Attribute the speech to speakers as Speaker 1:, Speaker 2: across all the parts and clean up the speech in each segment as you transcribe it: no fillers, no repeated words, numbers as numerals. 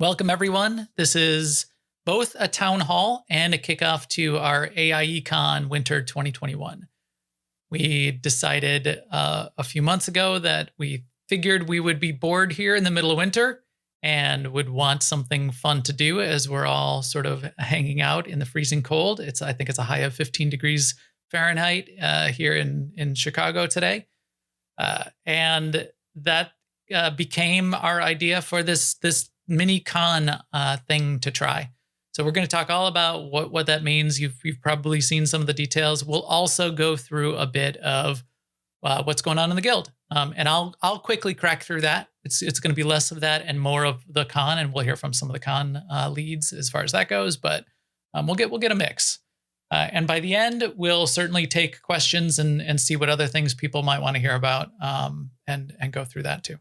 Speaker 1: Welcome, everyone. This is both a town hall and a kickoff to our AIECon Winter 2021. We decided a few months ago that we figured we would be bored here in the middle of winter and would want something fun to do as we're all sort of hanging out in the freezing cold. I think it's a high of 15 degrees Fahrenheit here in Chicago today. And that became our idea for this mini con thing to try. So we're going to talk all about what that means. You've probably seen some of the details. We'll also go through a bit of what's going on in the guild, and I'll quickly crack through that. It's going to be less of that and more of the con, and we'll hear from some of the con leads as far as that goes. But we'll get a mix, and by the end, we'll certainly take questions and see what other things people might want to hear about, and go through that too.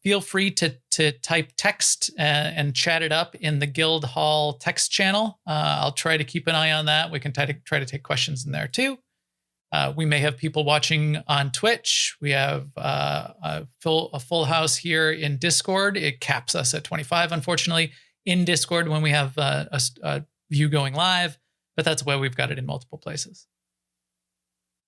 Speaker 1: Feel free to type text and chat it up in the Guild Hall text channel. I'll try to keep an eye on that. We can try to take questions in there too. We may have people watching on Twitch. We have a full house here in Discord. It caps us at 25, unfortunately, in Discord when we have a view going live, but that's why we've got it in multiple places.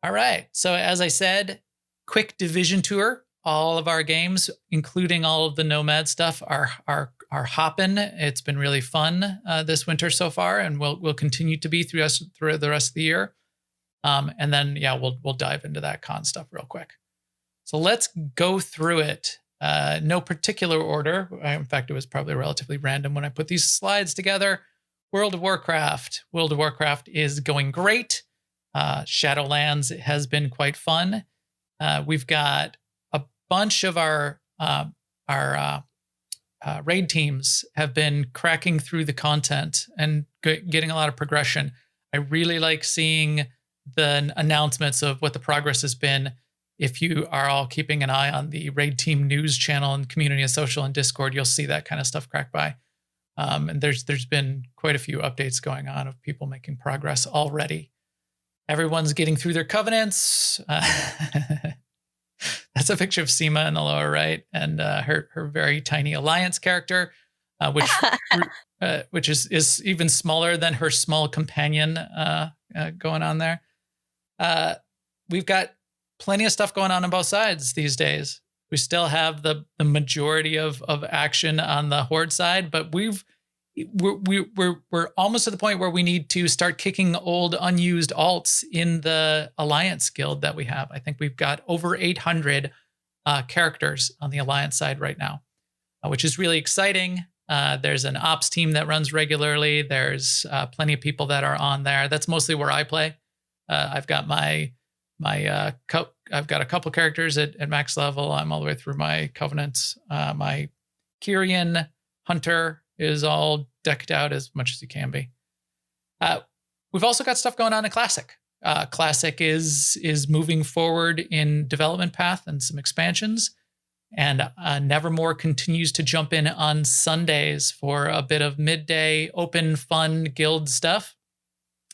Speaker 1: All right. So as I said, quick division tour. All of our games, including all of the Nomad stuff, are hopping. It's been really fun this winter so far, and will continue to be through the rest of the year. And then we'll dive into that con stuff real quick. So let's go through it. No particular order. In fact, it was probably relatively random when I put these slides together. World of Warcraft. World of Warcraft is going great. Shadowlands has been quite fun. We've got bunch of our raid teams have been cracking through the content and getting a lot of progression. I really like seeing the announcements of what the progress has been. If you are all keeping an eye on the raid team news channel and community and social and Discord, you'll see that kind of stuff crack by. And there's been quite a few updates going on of people making progress already. Everyone's getting through their covenants. That's a picture of Seema in the lower right, and her very tiny Alliance character, which is even smaller than her small companion going on there. We've got plenty of stuff going on both sides these days. We still have the majority of action on the Horde side, but we're almost to the point where we need to start kicking old unused alts in the Alliance guild that we have. I think we've got over 800 characters on the Alliance side right now, which is really exciting. There's an ops team that runs regularly. There's plenty of people that are on there. That's mostly where I play. I've got I've got a couple characters at max level. I'm all the way through my covenants. My Kyrian Hunter is all decked out as much as you can be. We've also got stuff going on in Classic. Classic is moving forward in development path and some expansions. And Nevermore continues to jump in on Sundays for a bit of midday open fun guild stuff.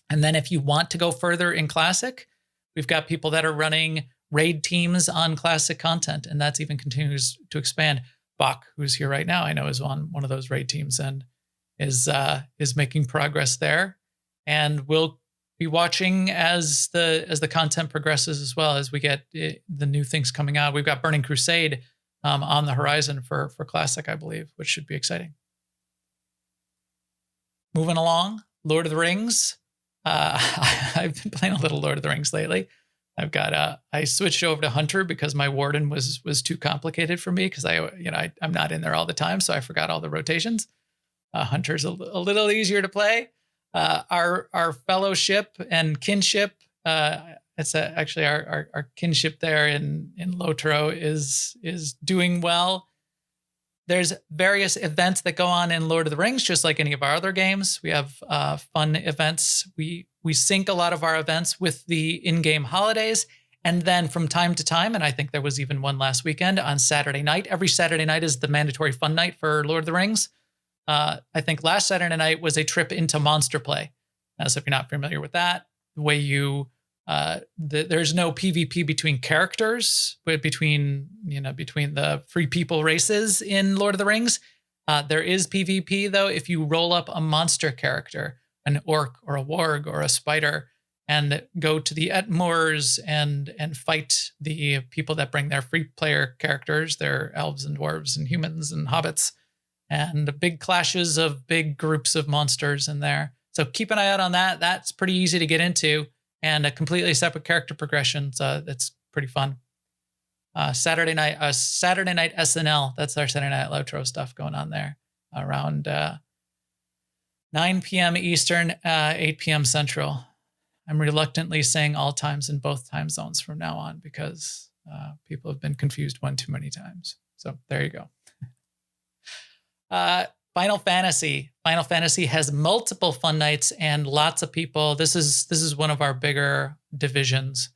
Speaker 1: And then if you want to go further in Classic, we've got people that are running raid teams on Classic content, and that's even continues to expand. Bach, who's here right now, I know is on one of those raid teams and is making progress there. And we'll be watching as the content progresses as well as we get the new things coming out. We've got Burning Crusade on the horizon for Classic, I believe, which should be exciting. Moving along, Lord of the Rings. I've been playing a little Lord of the Rings lately. I switched over to Hunter because my Warden was too complicated for me because I'm not in there all the time, so I forgot all the rotations. Hunter's a little easier to play. Our fellowship and kinship, it's actually our kinship there in Lotro is doing well. There's various events that go on in Lord of the Rings, just like any of our other games. We have fun events. We sync a lot of our events with the in-game holidays. And then from time to time, and I think there was even one last weekend on Saturday night. Every Saturday night is the mandatory fun night for Lord of the Rings. I think last Saturday night was a trip into Monster Play. So if you're not familiar with that, the way you there's no PvP between characters, but between the free people races in Lord of the Rings. There is PvP, though, if you roll up a monster character, an orc or a warg or a spider, and go to the Etmoors and fight the people that bring their free player characters, their elves and dwarves and humans and hobbits, and big clashes of big groups of monsters in there. So keep an eye out on that. That's pretty easy to get into, and a completely separate character progression. So that's pretty fun. Saturday night SNL. That's our Saturday Night Lotro stuff going on there around 9 p.m. Eastern, 8 p.m. Central. I'm reluctantly saying all times in both time zones from now on because people have been confused one too many times. So there you go. Final Fantasy. Final Fantasy has multiple fun nights and lots of people. This is one of our bigger divisions.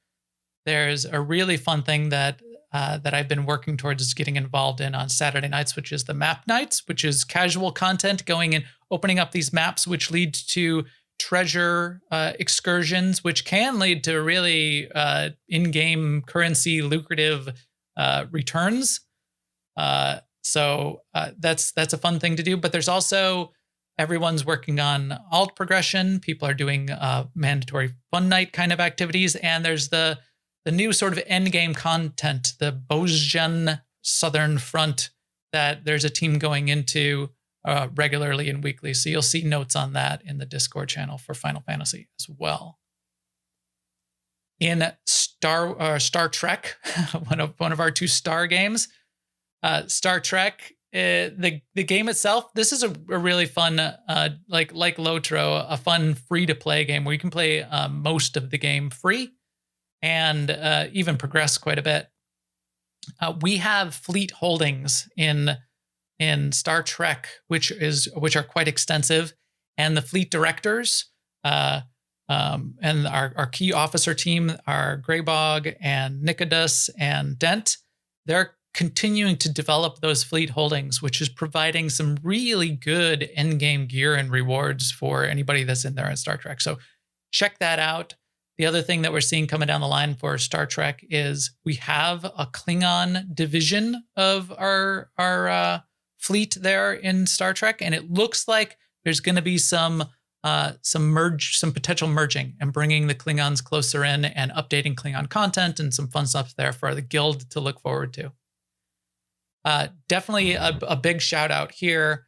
Speaker 1: There's a really fun thing that I've been working towards getting involved in on Saturday nights, which is the map nights, which is casual content going and opening up these maps, which lead to treasure excursions, which can lead to really in-game currency lucrative returns. So that's a fun thing to do. But there's also everyone's working on alt progression. People are doing mandatory fun night kind of activities, and there's the new sort of end game content, the Bozjan Southern Front, that there's a team going into regularly and weekly. So you'll see notes on that in the Discord channel for Final Fantasy as well. In Star Trek, one of our two Star games, Star Trek, the game itself, this is a really fun, like Lotro, a fun free to play game where you can play most of the game free and even progress quite a bit. We have fleet holdings in Star Trek, which are quite extensive, and the fleet directors and our key officer team are Greybog and Nicodus and Dent. They're continuing to develop those fleet holdings, which is providing some really good end-game gear and rewards for anybody that's in there in Star Trek. So check that out. The other thing that we're seeing coming down the line for Star Trek is we have a Klingon division of our fleet there in Star Trek, and it looks like there's going to be some potential merging and bringing the Klingons closer in and updating Klingon content and some fun stuff there for the guild to look forward to. Definitely a big shout out here.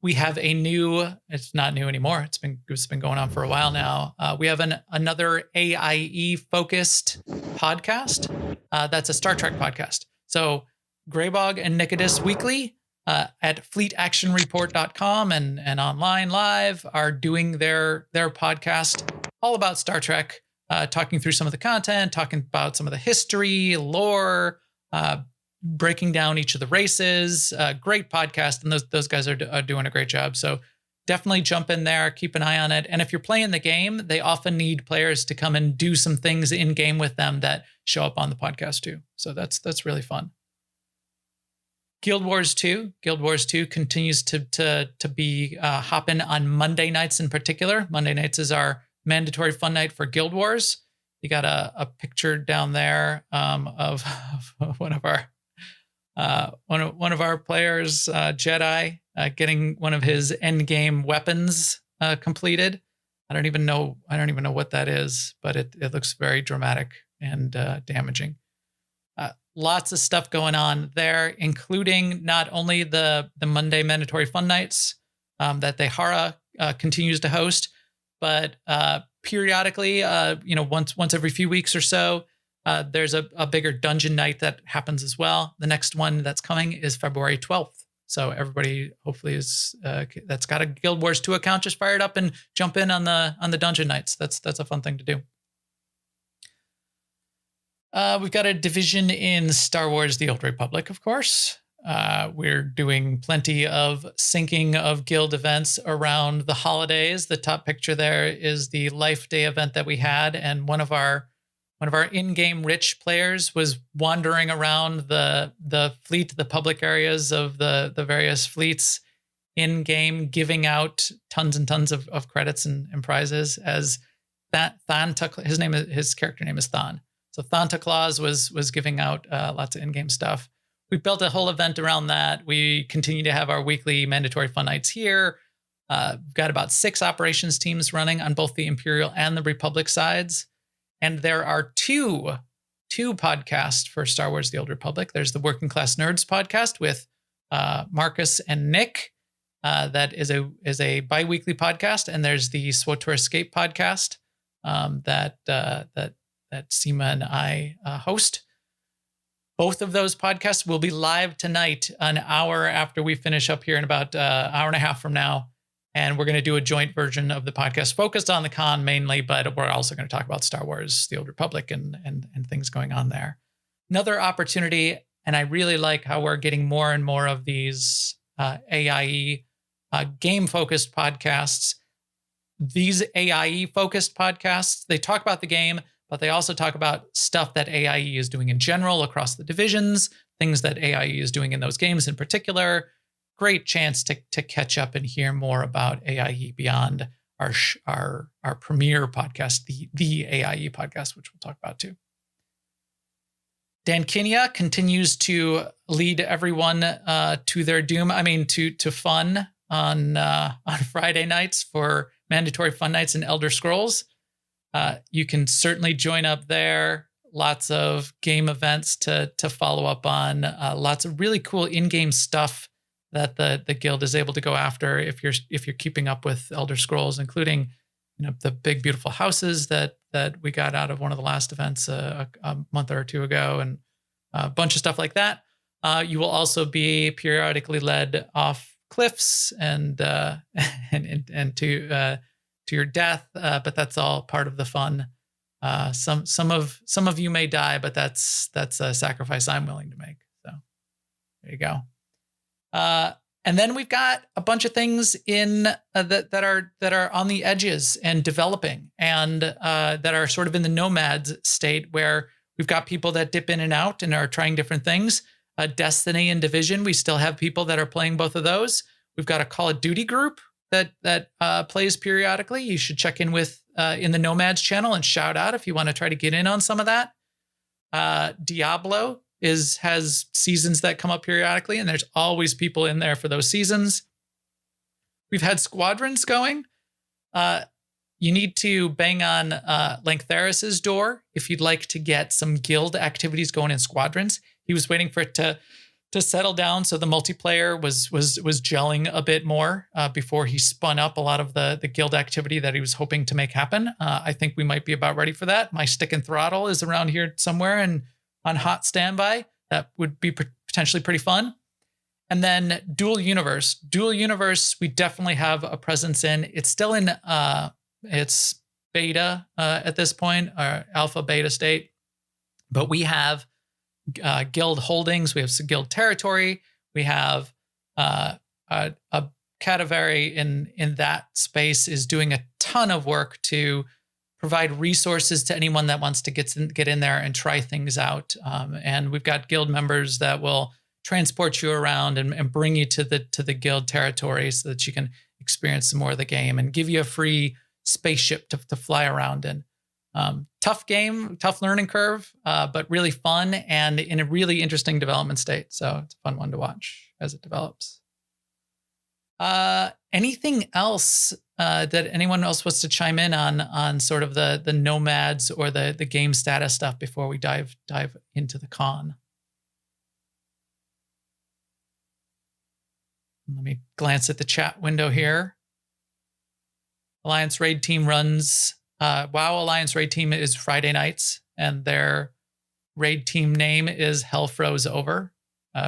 Speaker 1: We have a new, it's not new anymore. It's been going on for a while now. We have another AIE focused podcast. That's a Star Trek podcast. So Greybog and Nicodus Weekly at fleetactionreport.com and online live are doing their podcast all about Star Trek, talking through some of the content, talking about some of the history, lore, breaking down each of the races. Great podcast, and those guys are doing a great job. So definitely jump in there, keep an eye on it. And if you're playing the game, they often need players to come and do some things in game with them that show up on the podcast too. So that's really fun. Guild Wars 2 continues to be hopping on Monday nights in particular. Monday nights is our mandatory fun night for Guild Wars. You got a picture down there of one of our players, Jedi, getting one of his end game weapons completed. I don't even know what that is, but it looks very dramatic and damaging. Lots of stuff going on there, including not only the Monday mandatory fun nights that Dehara continues to host, but periodically, once every few weeks or so, there's a bigger dungeon night that happens as well. The next one that's coming is February 12th. So everybody hopefully that's got a Guild Wars 2 account just fired up and jump in on the dungeon nights. That's a fun thing to do. We've got a division in Star Wars: The Old Republic, of course. We're doing plenty of syncing of guild events around the holidays. The top picture there is the Life Day event that we had, and one of our in-game rich players was wandering around the fleet, the public areas of the various fleets in-game, giving out tons and tons of credits and prizes as that his character name is Thon. So Thanta Claus was giving out lots of in-game stuff. we built a whole event around that. We continue to have our weekly mandatory fun nights here. We've got about 6 operations teams running on both the Imperial and the Republic sides. And there are two podcasts for Star Wars: The Old Republic. There's the Working Class Nerds podcast with Marcus and Nick. That is a bi-weekly podcast. And there's the SWTOR Escape podcast that Seema and I host. Both of those podcasts will be live tonight, an hour after we finish up here in about an hour and a half from now. And we're going to do a joint version of the podcast focused on the con mainly, but we're also going to talk about Star Wars: The Old Republic and things going on there. Another opportunity, and I really like how we're getting more and more of these AIE game-focused podcasts. These AIE-focused podcasts, they talk about the game, but they also talk about stuff that AIE is doing in general across the divisions, things that AIE is doing in those games in particular. Great chance to catch up and hear more about AIE beyond our premier podcast, the AIE podcast, which we'll talk about too. Dan Kinya continues to lead everyone to their doom. I mean, to fun on Friday nights for mandatory fun nights in Elder Scrolls. You can certainly join up there. Lots of game events to follow up on. Lots of really cool in-game stuff that the guild is able to go after if you're keeping up with Elder Scrolls, including the big beautiful houses that we got out of one of the last events a month or two ago, and a bunch of stuff like that. You will also be periodically led off cliffs and to your death, but that's all part of the fun. Some of you may die, but that's a sacrifice I'm willing to make. So there you go. And then we've got a bunch of things in that are on the edges and developing, and that are sort of in the nomads state, where we've got people that dip in and out and are trying different things. Destiny and Division, we still have people that are playing both of those. We've got a Call of Duty group that plays periodically. You should check in with in the Nomads channel and shout out if you want to try to get in on some of that. Diablo has seasons that come up periodically, and there's always people in there for those seasons. We've had squadrons going. You need to bang on Lantheris's door if you'd like to get some guild activities going in squadrons. He was waiting for it to settle down, so the multiplayer was gelling a bit more before he spun up a lot of the guild activity that he was hoping to make happen. I think we might be about ready for that. My stick and throttle is around here somewhere and on hot standby. That would be potentially pretty fun. And then Dual Universe. Dual Universe, we definitely have a presence in. It's still in its beta at this point, or alpha beta state. But we have guild holdings. We have some guild territory. We have a Cadavari in that space is doing a ton of work to provide resources to anyone that wants to get in there and try things out. And we've got guild members that will transport you around and bring you to the guild territory so that you can experience some more of the game and give you a free spaceship to fly around in. Tough game, tough learning curve, but really fun and in a really interesting development state. So it's a fun one to watch as it develops. Anything else that anyone else wants to chime in on sort of the nomads or the game status stuff before we dive into the con? Let me glance at the chat window here. Alliance Raid Team runs. WoW Alliance Raid Team is Friday nights, and their raid team name is Hell Froze Over,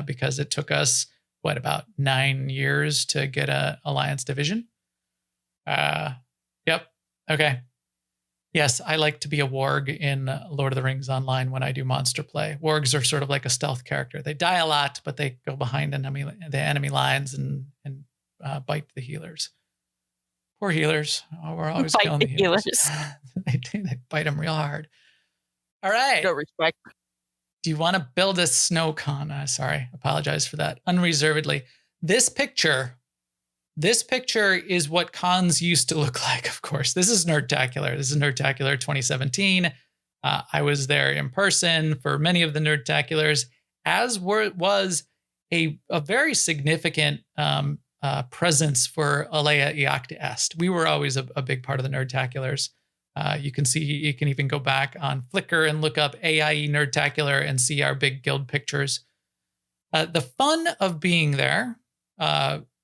Speaker 1: because it took us, about 9 years to get a Alliance division. Yep. Okay. Yes, I like to be a warg in Lord of the Rings Online when I do monster play. Wargs are sort of like a stealth character. They die a lot, but they go behind the enemy lines and bite the healers. Poor healers. Oh, we're always killing the healers. They bite them real hard. All right.
Speaker 2: No respect.
Speaker 1: Do you want to build a snow con? Sorry, apologize for that. Unreservedly. This picture is what cons used to look like, of course. This is Nerdtacular. This is Nerdtacular 2017. I was there in person for many of the Nerdtaculars, was a very significant presence for AIECon Est. We were always a big part of the Nerdtaculars. You can even go back on Flickr and look up AIE Nerdtacular and see our big guild pictures. The fun of being there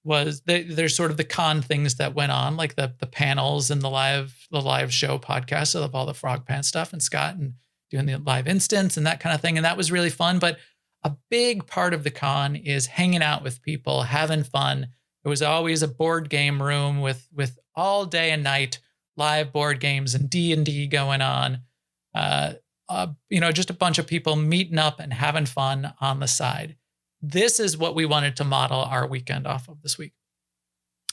Speaker 1: was there's sort of the con things that went on, like the panels and the live show podcast of all the Frog Pants stuff, and Scott and doing the live instance and that kind of thing. And that was really fun. But a big part of the con is hanging out with people, having fun. There was always a board game room with all day and night live board games and D&D going on. Just a bunch of people meeting up and having fun on the side. This is what we wanted to model our weekend off of this week.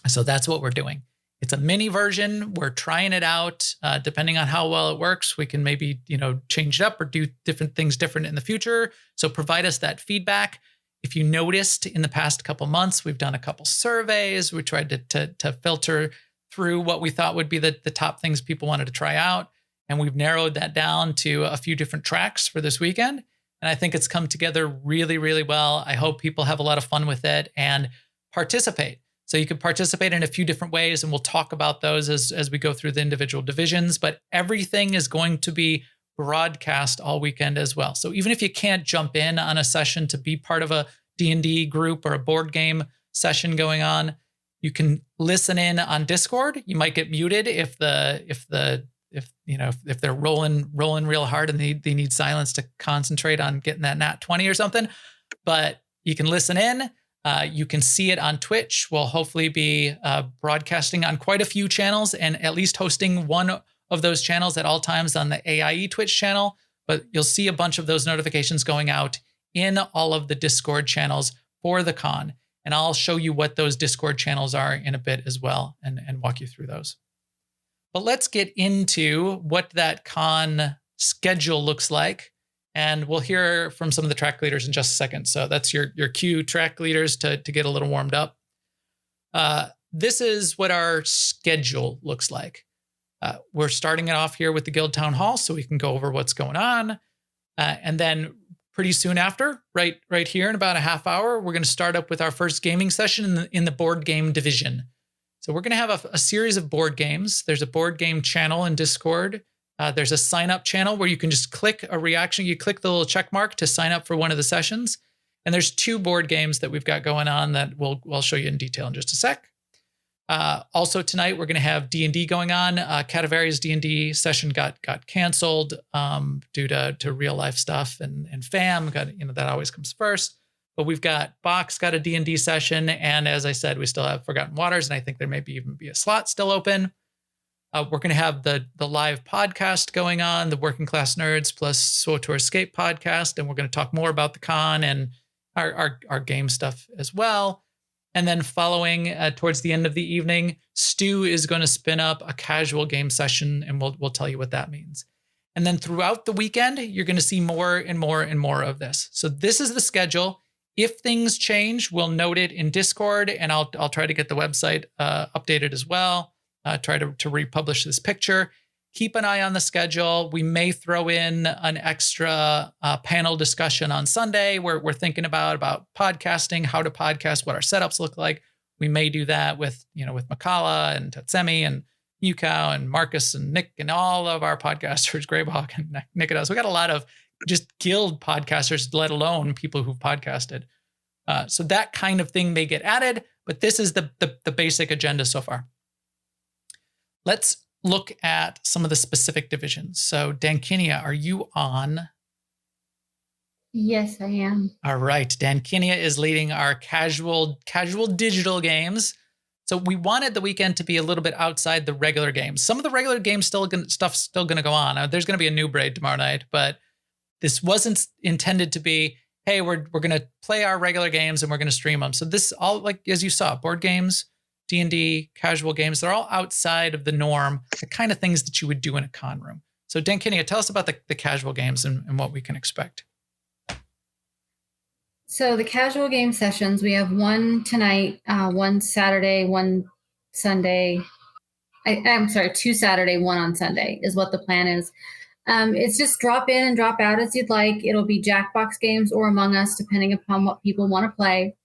Speaker 1: So that's what we're doing. It's a mini version. We're trying it out. Depending on how well it works, we can maybe, change it up or do different things different in the future. So provide us that feedback. If you noticed in the past couple months, we've done a couple surveys. We tried to filter through what we thought would be the top things people wanted to try out. And we've narrowed that down to a few different tracks for this weekend. And I think it's come together really, really well. I hope people have a lot of fun with it and participate. So you can participate in a few different ways, and we'll talk about those as we go through the individual divisions. But everything is going to be broadcast all weekend as well. So even if you can't jump in on a session to be part of a D&D group or a board game session going on, you can listen in on Discord. You might get muted if they're rolling real hard and they need silence to concentrate on getting that nat 20 or something. But you can listen in. You can see it on Twitch. We'll hopefully be broadcasting on quite a few channels and at least hosting one of those channels at all times on the AIE Twitch channel. But you'll see a bunch of those notifications going out in all of the Discord channels for the con. And I'll show you what those Discord channels are in a bit as well and walk you through those. But let's get into what that con schedule looks like. And we'll hear from some of the track leaders in just a second. So that's your cue, track leaders, to get a little warmed up. This is what our schedule looks like. We're starting it off here with the Guild Town Hall so we can go over what's going on. And then pretty soon after, right here in about a half hour, we're going to start up with our first gaming session in the board game division. So we're going to have a series of board games. There's a board game channel in Discord. There's a sign up channel where you can just click a reaction. You click the little check mark to sign up for one of the sessions. And there's 2 board games that we've got going on that we'll show you in detail in just a sec. Also tonight, we're going to have D&D going on. Cadaveria's D&D session got canceled due to real life stuff and fam. That always comes first. But we've got Box got a D&D session. And as I said, we still have Forgotten Waters. And I think there may even be a slot still open. We're going to have the live podcast going on, the Working Class Nerds plus SWTOR Escape podcast. And we're going to talk more about the con and our game stuff as well. And then following towards the end of the evening, Stu is going to spin up a casual game session, and we'll tell you what that means. And then throughout the weekend, you're going to see more and more and more of this. So this is the schedule. If things change, we'll note it in Discord, and I'll try to get the website updated as well. Try to republish this picture. Keep an eye on the schedule. We may throw in an extra panel discussion on Sunday where we're thinking about podcasting, how to podcast, what our setups look like. We may do that with Makala and Tatsemi and Yukao and Marcus and Nick and all of our podcasters, Greyhawk and Nicodemus. We got a lot of just guild podcasters, let alone people who've podcasted. So that kind of thing may get added, but this is the basic agenda so far. Let's look at some of the specific divisions. So Dankinia, are you on?
Speaker 2: Yes, I am.
Speaker 1: All right. Dankinia is leading our casual digital games. So we wanted the weekend to be a little bit outside the regular games. Some of the regular games stuff's still going to go on. There's going to be a new braid tomorrow night, but this wasn't intended to be, hey, we're going to play our regular games and we're going to stream them. So this all, like as you saw, board games, D&D, casual games, they're all outside of the norm, the kind of things that you would do in a con room. So Dankinia, tell us about the casual games and what we can expect.
Speaker 2: So the casual game sessions, we have one tonight, one Saturday, one Sunday. I'm sorry, 2 Saturday, 1 on Sunday is what the plan is. It's just drop in and drop out as you'd like. It'll be Jackbox games or Among Us, depending upon what people want to play.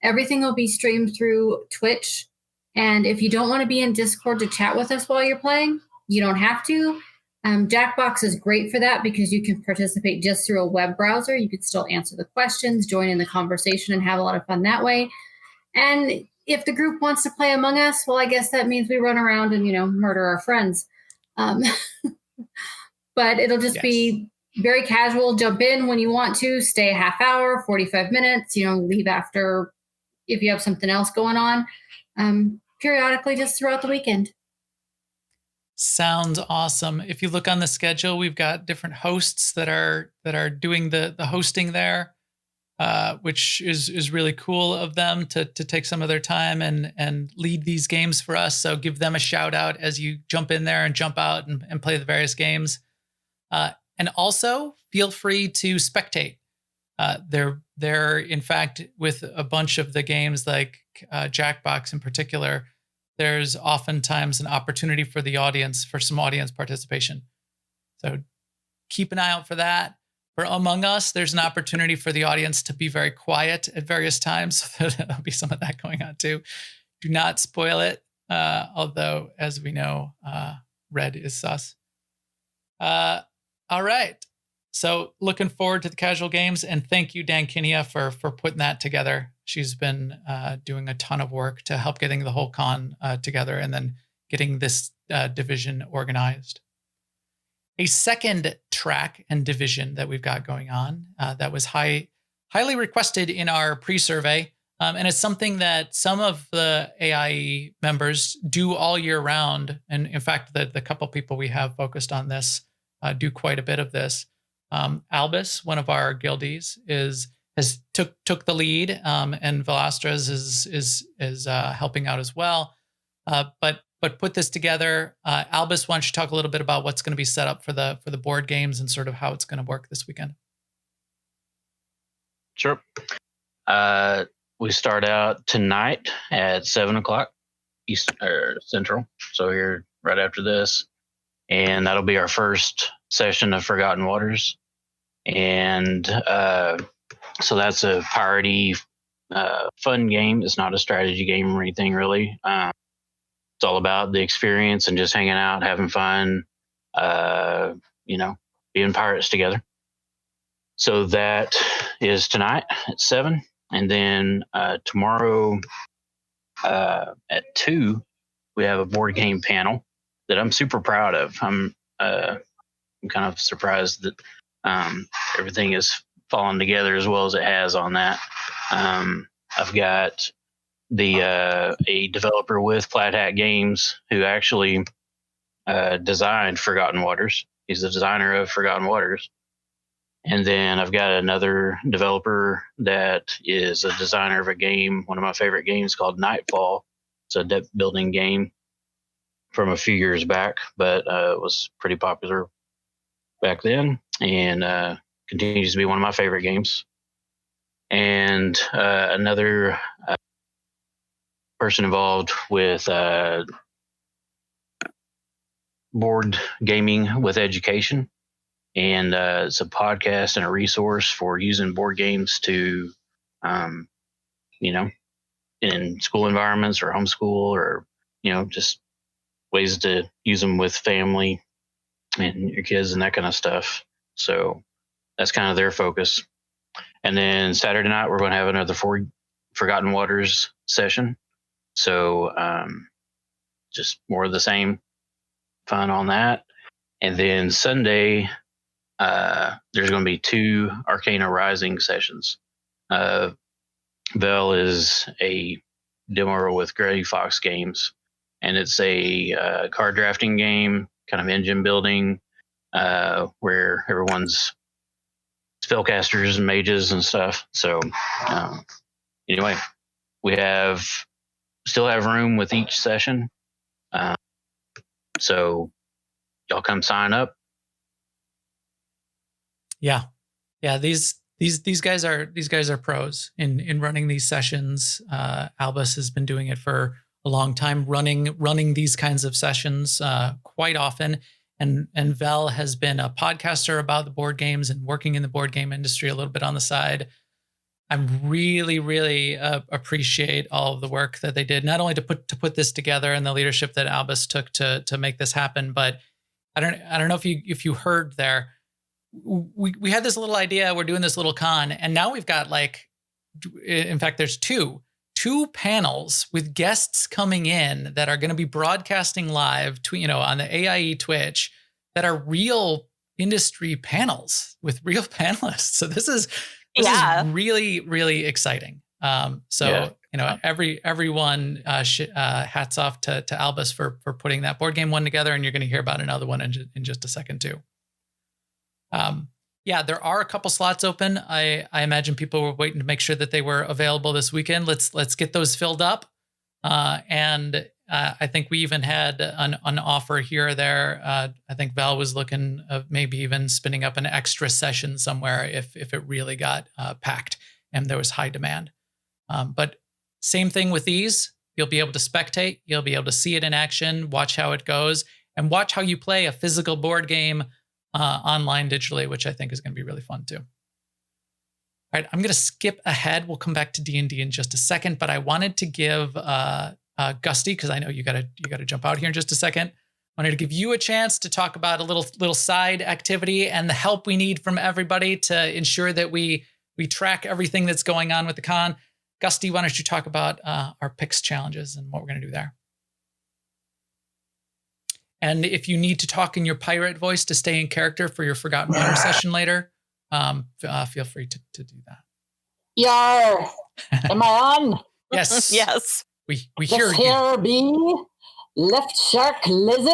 Speaker 2: Everything will be streamed through Twitch. And if you don't want to be in Discord to chat with us while you're playing, you don't have to. Jackbox is great for that because you can participate just through a web browser. You can still answer the questions, join in the conversation, and have a lot of fun that way. And if the group wants to play Among Us, well, I guess that means we run around and, murder our friends. But it'll just be very casual. Jump in when you want to, stay a half hour, 45 minutes, leave after if you have something else going on, periodically just throughout the weekend.
Speaker 1: Sounds awesome. If you look on the schedule, we've got different hosts that are doing the hosting there, which is really cool of them to take some of their time and lead these games for us. So give them a shout out as you jump in there and jump out and play the various games. And also feel free to spectate. They're in fact, with a bunch of the games like Jackbox in particular, there's oftentimes an opportunity for the audience, for some audience participation. So keep an eye out for that. For Among Us, there's an opportunity for the audience to be very quiet at various times. So there'll be some of that going on too. Do not spoil it. Although, as we know, red is sus. All right. So looking forward to the casual games, and thank you, Dan Kinia, for putting that together. She's been doing a ton of work to help getting the whole con together and then getting this division organized. A second track and division that we've got going on that was highly requested in our pre-survey, and it's something that some of the AIE members do all year round. And in fact, the couple people we have focused on this do quite a bit of this. Albus, one of our guildies, has took the lead, and Velasquez is helping out as well. But put this together. Albus, why don't you talk a little bit about what's going to be set up for the board games and sort of how it's going to work this weekend?
Speaker 3: Sure. We start out tonight at 7:00 East or Central. So here right after this, and that'll be our first session of Forgotten Waters. And so that's a piratey fun game. It's not a strategy game or anything really. It's all about the experience and just hanging out, having fun, being pirates together. So that is tonight at 7. And then tomorrow at 2, we have a board game panel that I'm super proud of. I'm kind of surprised that everything is fallen together as well as it has on that. I've got a developer with Flat Hat Games who actually designed Forgotten Waters. He's the designer of Forgotten Waters. And then I've got another developer that is a designer of a game, one of my favorite games called Nightfall. It's a deck building game from a few years back, but it was pretty popular back then and continues to be one of my favorite games. And another person involved with board gaming with education. And it's a podcast and a resource for using board games to, in school environments or homeschool or, just ways to use them with family and your kids and that kind of stuff. So that's kind of their focus. And then Saturday night, we're going to have another Forgotten Waters session. So just more of the same fun on that. And then Sunday, there's going to be 2 Arcana Rising sessions. Vel is a demo with Gray Fox Games, and it's a card drafting game, kind of engine building, where everyone's spellcasters and mages and stuff. So anyway, we still have room with each session. So y'all come sign up.
Speaker 1: Yeah. These guys are pros in running these sessions. Albus has been doing it for a long time, running these kinds of sessions quite often. and Vel has been a podcaster about the board games and working in the board game industry a little bit on the side. I'm really, really appreciate all of the work that they did, not only to put this together and the leadership that Albus took to make this happen, but I don't know if you heard there. We had this little idea. We're doing this little con, and now we've got in fact, there's two panels with guests coming in that are going to be broadcasting live on the AIE Twitch that are real industry panels with real panelists. So this is really, really exciting. Everyone hats off to Albus for putting that board game one together, and you're going to hear about another one in just a second too. There are a couple slots open. I imagine people were waiting to make sure that they were available this weekend. Let's get those filled up. And I think we even had an offer here or there. I think Val was looking of maybe even spinning up an extra session somewhere if it really got packed and there was high demand. But same thing with these. You'll be able to spectate. You'll be able to see it in action, watch how it goes, and watch how you play a physical board game online digitally, which I think is going to be really fun too. All right, I'm going to skip ahead. We'll come back to D&D in just a second, but I wanted to give Gusty, because I know you got to jump out here in just a second. I wanted to give you a chance to talk about a little side activity and the help we need from everybody to ensure that we track everything that's going on with the con. Gusty, why don't you talk about our picks challenges and what we're going to do there? And if you need to talk in your pirate voice to stay in character for your Forgotten Water session later, feel free to do that.
Speaker 4: Yar, am I on?
Speaker 1: Yes.
Speaker 5: Yes.
Speaker 1: We hear you.
Speaker 4: Here be Left Shark Lizzie,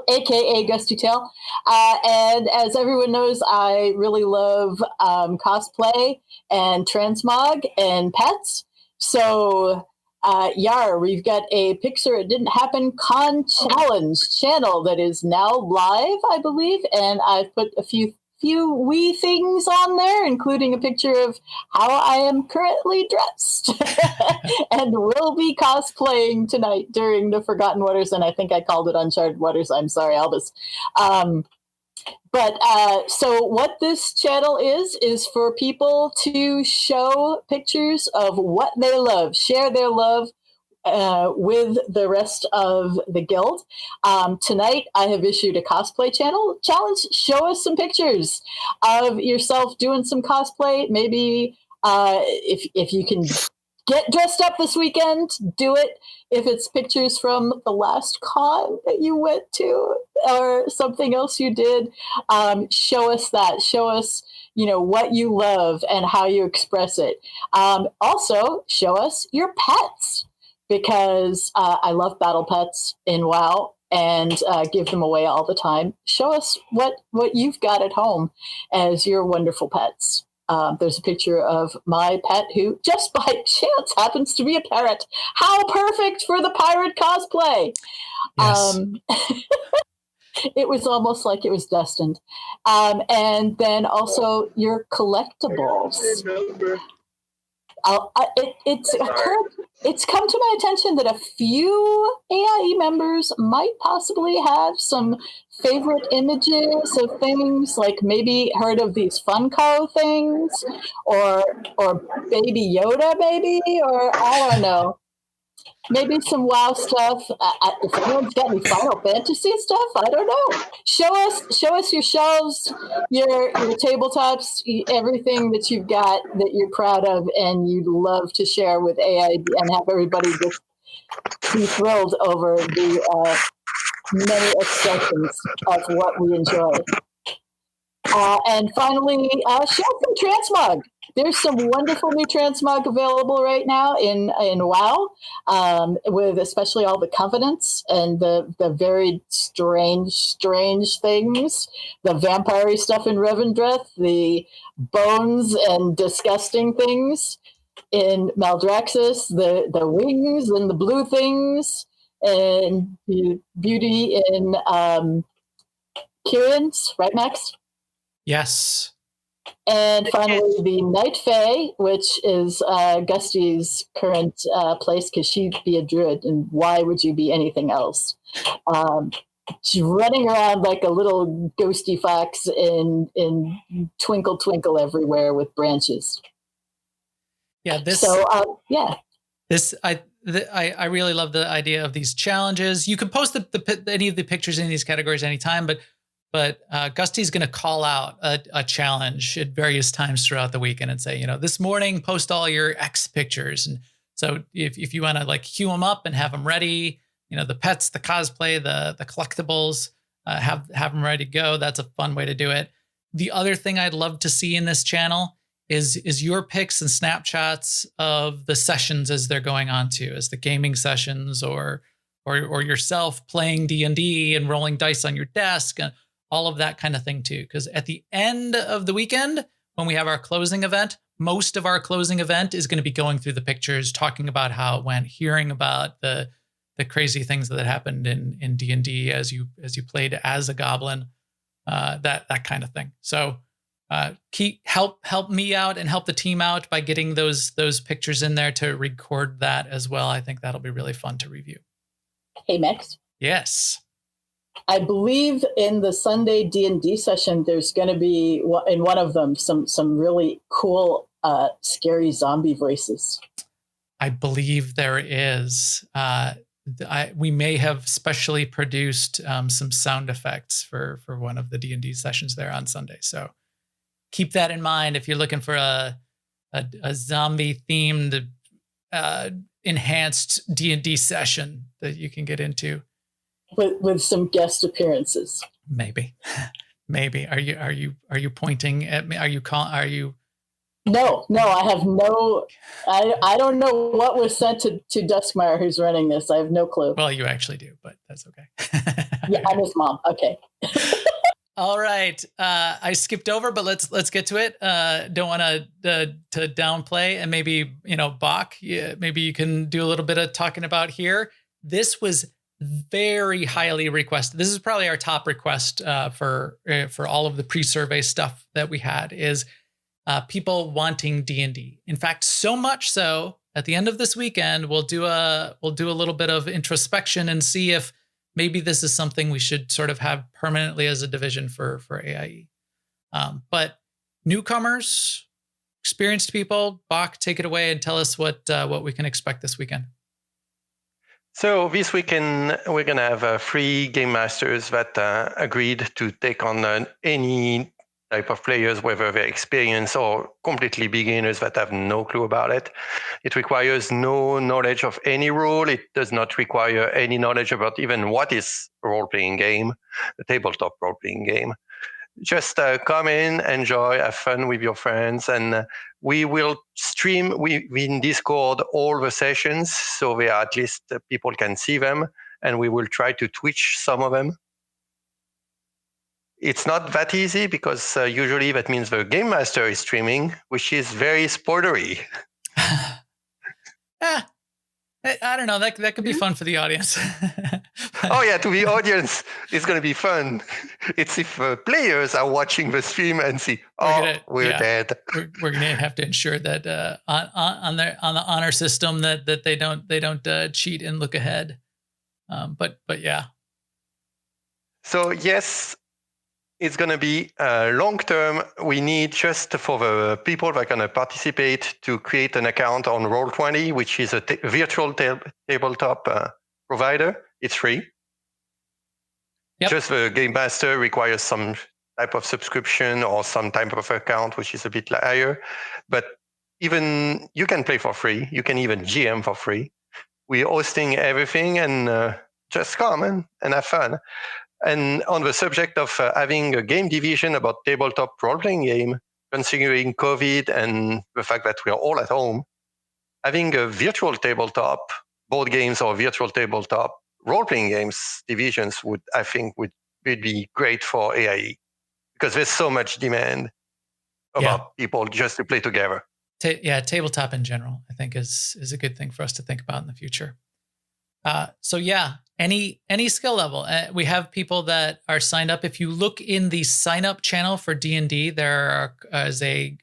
Speaker 4: aka Gusty Tail. And as everyone knows, I really love cosplay and transmog and pets. So we've got a Picture It Didn't Happen Con Challenge channel that is now live, I believe, and I've put a few wee things on there, including a picture of how I am currently dressed and will be cosplaying tonight during the Forgotten Waters, and I think I called it Uncharted Waters. I'm sorry, Albus. So what this channel is for people to show pictures of what they love, share their love with the rest of the guild. Tonight, I have issued a cosplay challenge. Show us some pictures of yourself doing some cosplay. Maybe if you can get dressed up this weekend, do it. If it's pictures from the last con that you went to or something else you did, show us that. Show us, what you love and how you express it. Also, show us your pets, because I love battle pets in WoW and give them away all the time. Show us what you've got at home as your wonderful pets. There's a picture of my pet who just by chance happens to be a parrot. How perfect for the pirate cosplay.
Speaker 1: Yes.
Speaker 4: It was almost like it was destined. And then also your collectibles. It's come to my attention that a few AIE members might possibly have some favorite images of things, like maybe heard of these Funko things, or Baby Yoda, maybe, or I don't know. Maybe some WoW stuff. If anyone's got any Final Fantasy stuff, I don't know. Show us your shelves, your tabletops, everything that you've got that you're proud of and you'd love to share with AI and have everybody just be thrilled over the many expressions of what we enjoy. And finally, share some transmog. There's some wonderful new transmog available right now in WoW, with especially all the covenants and the very strange things, the vampire stuff in Revendreth, the bones and disgusting things in Maldraxxus, the wings and the blue things, and the beauty in Kieran's, right, Max?
Speaker 1: Yes.
Speaker 4: And finally, the Night Fae, which is Gusty's current place, because she'd be a druid, and why would you be anything else? She's running around like a little ghosty fox in Twinkle Twinkle Everywhere with branches.
Speaker 1: Yeah, I really love the idea of these challenges. You can post any of the pictures in these categories anytime, but Gusty's going to call out a challenge at various times throughout the weekend and say, this morning post all your X pictures. And so if you want to like queue them up and have them ready, the pets, the cosplay, the collectibles, have them ready to go. That's a fun way to do it. The other thing I'd love to see in this channel is your pics and snapshots of the sessions as they're going on to, as the gaming sessions or yourself playing D&D and rolling dice on your desk and all of that kind of thing too. Because at the end of the weekend, when we have our closing event, most of our closing event is going to be going through the pictures, talking about how it went, hearing about the crazy things that happened in D&D as you played as a goblin, that kind of thing. So help me out and help the team out by getting those pictures in there to record that as well. I think that'll be really fun to review.
Speaker 4: Hey, Max.
Speaker 1: Yes.
Speaker 4: I believe in the Sunday D&D session, there's going to be in one of them some really cool, scary zombie voices.
Speaker 1: I believe there is. We may have specially produced some sound effects for one of the D&D sessions there on Sunday. So keep that in mind if you're looking for a zombie themed enhanced D&D session that you can get into
Speaker 4: with some guest appearances.
Speaker 1: Maybe. Are you pointing at me? Are you?
Speaker 4: No, I have no. I don't know what was sent to Duskmeyer, who's running this. I have no clue.
Speaker 1: Well, you actually do, but that's okay.
Speaker 4: Yeah, I'm his mom. Okay.
Speaker 1: All right. I skipped over, but let's get to it. Don't want to downplay, and maybe Bach. Yeah, maybe you can do a little bit of talking about here. This was very highly requested. This is probably our top request for all of the pre-survey stuff that we had is. People wanting D&D. In fact, so much so at the end of this weekend, we'll do a little bit of introspection and see if maybe this is something we should sort of have permanently as a division for AIE. But newcomers, experienced people, Bach, take it away and tell us what we can expect this weekend.
Speaker 5: So this weekend, we're going to have 3 game masters that agreed to take on any type of players, whether they're experienced or completely beginners that have no clue about it. It requires no knowledge of any rule. It does not require any knowledge about even what is a role-playing game, a tabletop role-playing game. Just come in, enjoy, have fun with your friends, and we will stream in Discord all the sessions, so they at least people can see them, and we will try to Twitch some of them. It's not that easy because usually that means the game master is streaming, which is very spoilery.
Speaker 1: I don't know. That could be fun for the audience.
Speaker 5: Oh yeah, to the audience, it's going to be fun. It's if players are watching the stream and see, we're dead.
Speaker 1: We're going to have to ensure that on the honor system that they don't cheat and look ahead. But yeah.
Speaker 5: So yes. It's going to be long term. We need just for the people that are going to participate to create an account on Roll20, which is a virtual tabletop provider. It's free. Yep. Just the game master requires some type of subscription or some type of account, which is a bit higher. But even you can play for free. You can even GM for free. We're hosting everything, and just come and have fun. And on the subject of having a game division about tabletop role-playing game, considering COVID and the fact that we are all at home, having a virtual tabletop, board games or virtual tabletop role-playing games divisions would be great for AIE because there's so much demand about people just to play together.
Speaker 1: Tabletop in general, I think is a good thing for us to think about in the future. Any skill level. We have people that are signed up. If you look in the sign up channel for D&D, there is a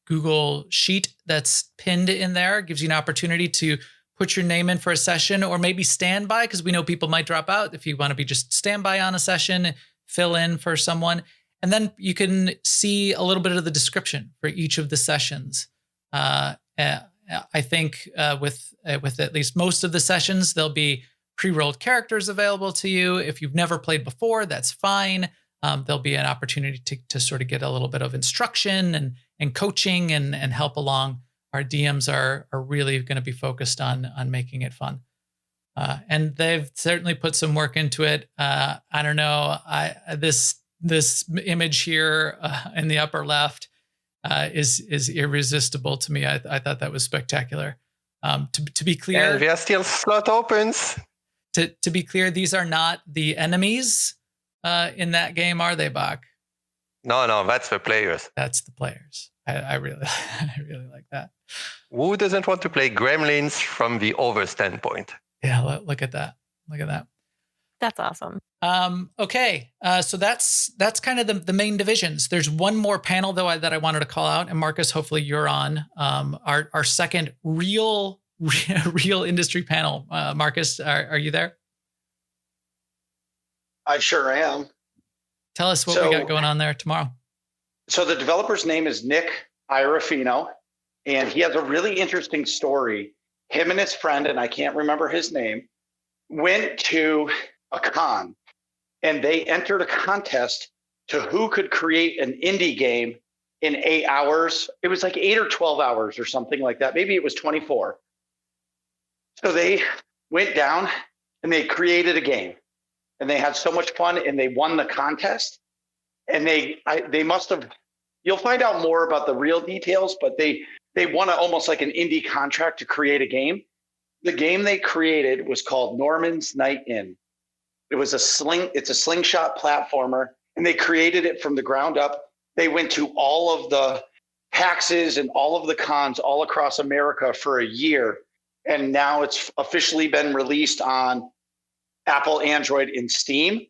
Speaker 1: Google sheet that's pinned in there. It gives you an opportunity to put your name in for a session, or maybe standby, because we know people might drop out. If you want to be just standby on a session, fill in for someone. And then you can see a little bit of the description for each of the sessions. I think with at least most of the sessions, there'll be pre-rolled characters available to you. If you've never played before, that's fine. There'll be an opportunity to sort of get a little bit of instruction and coaching and help along. Our DMs are really going to be focused on making it fun. And they've certainly put some work into it. I don't know. This image here in the upper left is irresistible to me. I thought that was spectacular. To be clear,
Speaker 5: and there are still slot opens.
Speaker 1: To be clear, these are not the enemies in that game, are they, Bach?
Speaker 5: No, that's the players.
Speaker 1: That's the players. I really like that.
Speaker 5: Who doesn't want to play Gremlins from the over standpoint?
Speaker 1: Yeah, look at that. Look at that.
Speaker 6: That's awesome.
Speaker 1: Okay, so that's kind of the main divisions. There's one more panel though that I wanted to call out, and Marcus, hopefully you're on our second real industry panel. Marcus, are you there?
Speaker 7: I sure am.
Speaker 1: Tell us what we got going on there tomorrow.
Speaker 7: So the developer's name is Nick Irafino, and he has a really interesting story. Him and his friend, and I can't remember his name, went to a con, and they entered a contest to who could create an indie game in 8 hours. It was like 8 or 12 hours or something like that. Maybe it was 24. So they went down and they created a game, and they had so much fun, and they won the contest. And they must have, you'll find out more about the real details, but they won almost like an indie contract to create a game. The game they created was called Norman's Night In. It was it's a slingshot platformer, and they created it from the ground up. They went to all of the PAXs and all of the cons all across America for a year. And now it's officially been released on Apple, Android, and Steam.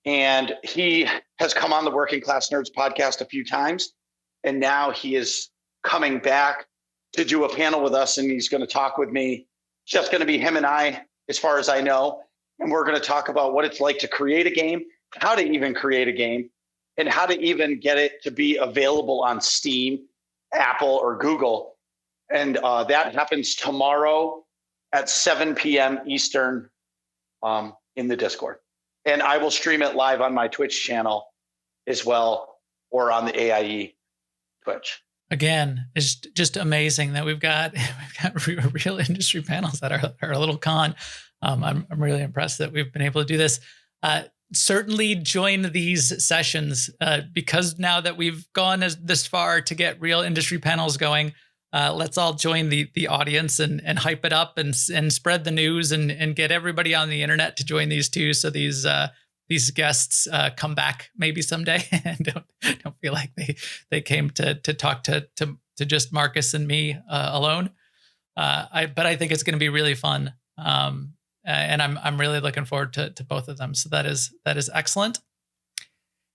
Speaker 7: And he has come on the Working Class Nerds podcast a few times. And now he is coming back to do a panel with us, and he's going to talk with me. It's just going to be him and I, as far as I know. And we're going to talk about what it's like to create a game, how to even create a game, and how to even get it to be available on Steam, Apple, or Google. And that happens tomorrow at 7 p.m. Eastern in the Discord. And I will stream it live on my Twitch channel as well, or on the AIE Twitch.
Speaker 1: Again, it's just amazing that we've got real industry panels at our little con. I'm really impressed that we've been able to do this. Certainly join these sessions because now that we've gone this far to get real industry panels going, let's all join the audience and hype it up and spread the news and get everybody on the internet to join these too. So these guests come back maybe someday and don't feel like they came to talk to just Marcus and me alone. But I think it's going to be really fun. And I'm really looking forward to both of them. So that is excellent.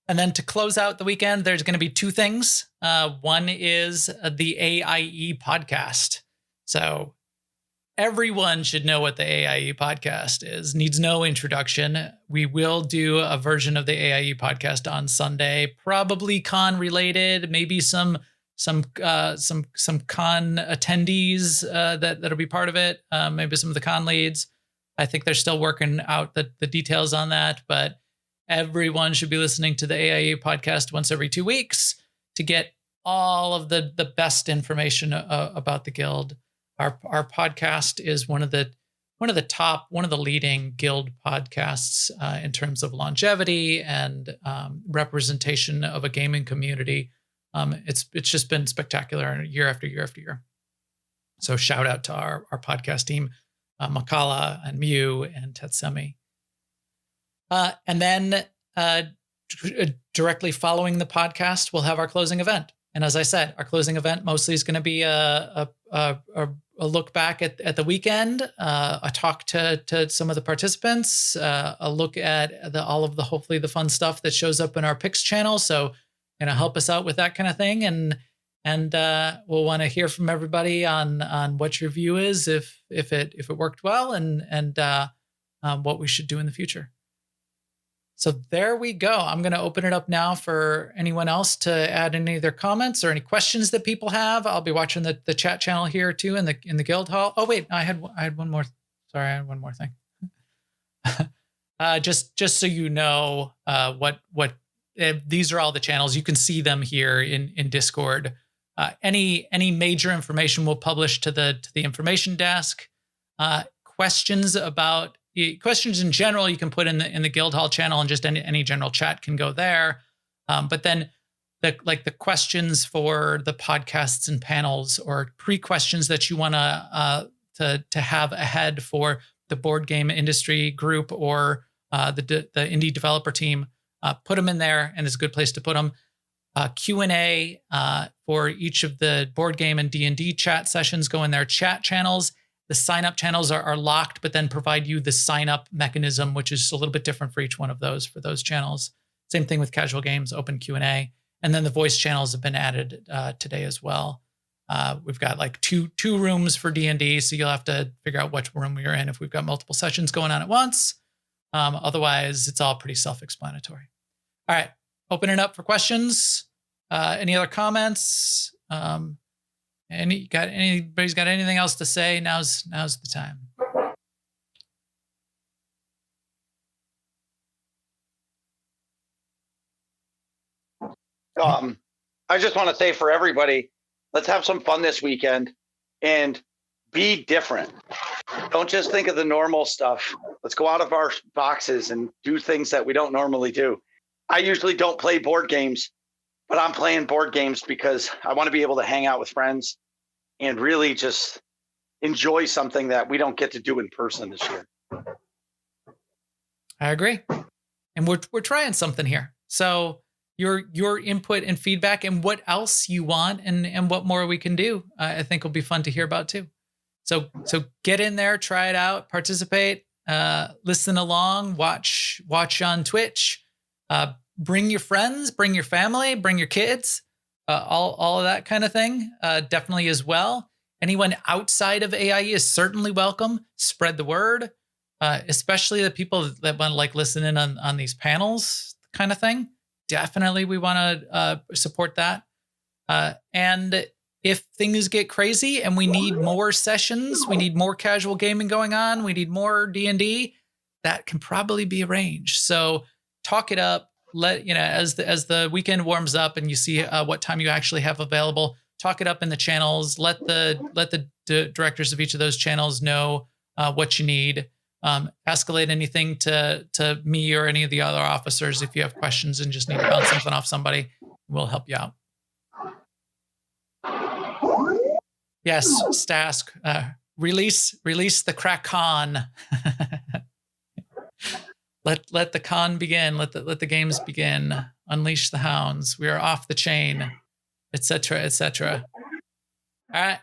Speaker 1: And then to close out the weekend, there's going to be two things. One is the AIE podcast. So everyone should know what the AIE podcast is. Needs no introduction. We will do a version of the AIE podcast on Sunday, probably con related, maybe some con attendees that'll be part of it. Maybe some of the con leads. I think they're still working out the details on that, but everyone should be listening to the AIE podcast once every 2 weeks to get all of the best information about the guild. Our podcast is one of the leading guild podcasts in terms of longevity and representation of a gaming community. It's just been spectacular year after year after year. So shout out to our podcast team, Makala and Mew and Tetsemi. And then directly following the podcast, we'll have our closing event. And as I said, our closing event mostly is going to be a look back at the weekend, a talk to some of the participants, a look at hopefully the fun stuff that shows up in our picks channel. So help us out with that kind of thing. And And we'll want to hear from everybody on what your view is, if it worked well, and what we should do in the future. So there we go. I'm going to open it up now for anyone else to add any of their comments or any questions that people have. I'll be watching the chat channel here too in the guild hall. Oh wait, I had one more. Sorry, I had one more thing. Just so you know, what these are all the channels. You can see them here in Discord. Any major information we'll publish to the information desk. Questions in general you can put in the guild hall channel, and just any general chat can go there. But then the questions for the podcasts and panels, or pre-questions that you want to have ahead for the board game industry group or the indie developer team, put them in there, and it's a good place to put them. Q&A for each of the board game and D&D chat sessions go in their chat channels. The sign-up channels are locked, but then provide you the sign-up mechanism, which is a little bit different for each one of those for those channels. Same thing with casual games, open Q&A. And then the voice channels have been added today as well. We've got like two rooms for D&D, so you'll have to figure out which room you're in if we've got multiple sessions going on at once. Otherwise, it's all pretty self-explanatory. All right, open it up for questions. Any other comments? Anybody's got anything else to say? Now's the time.
Speaker 7: I just want to say for everybody, let's have some fun this weekend and be different. Don't just think of the normal stuff. Let's go out of our boxes and do things that we don't normally do. I usually don't play board games, but I'm playing board games because I want to be able to hang out with friends and really just enjoy something that we don't get to do in person this year.
Speaker 1: I agree. And we're trying something here. So your input and feedback and what else you want and what more we can do, I think will be fun to hear about too. So get in there, try it out, participate, listen along, watch on Twitch, bring your friends, bring your family, bring your kids, all of that kind of thing, definitely as well. Anyone outside of AIE is certainly welcome. Spread the word, especially the people that want to like listen in on these panels kind of thing. Definitely we want to support that. And if things get crazy and we need more sessions, we need more casual gaming going on, we need more D&D, that can probably be arranged. So talk it up. As the weekend warms up and you see what time you actually have available, talk it up in the channels. Let the directors of each of those channels know what you need. Escalate anything to me or any of the other officers if you have questions and just need to bounce something off somebody. We'll help you out. Yes, Stask, release the Kraken. Let the con begin. Let the games begin. Unleash the hounds. We are off the chain, etc., etc. All right.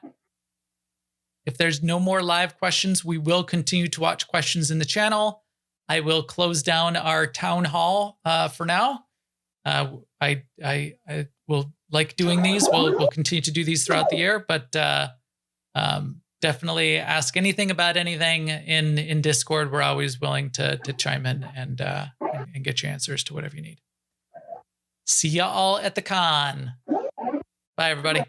Speaker 1: If there's no more live questions, we will continue to watch questions in the channel. I will close down our town hall for now. I will like doing these. We'll continue to do these throughout the year, but definitely ask anything about anything in Discord. We're always willing to chime in and get you answers to whatever you need. See ya all at the con. Bye, everybody.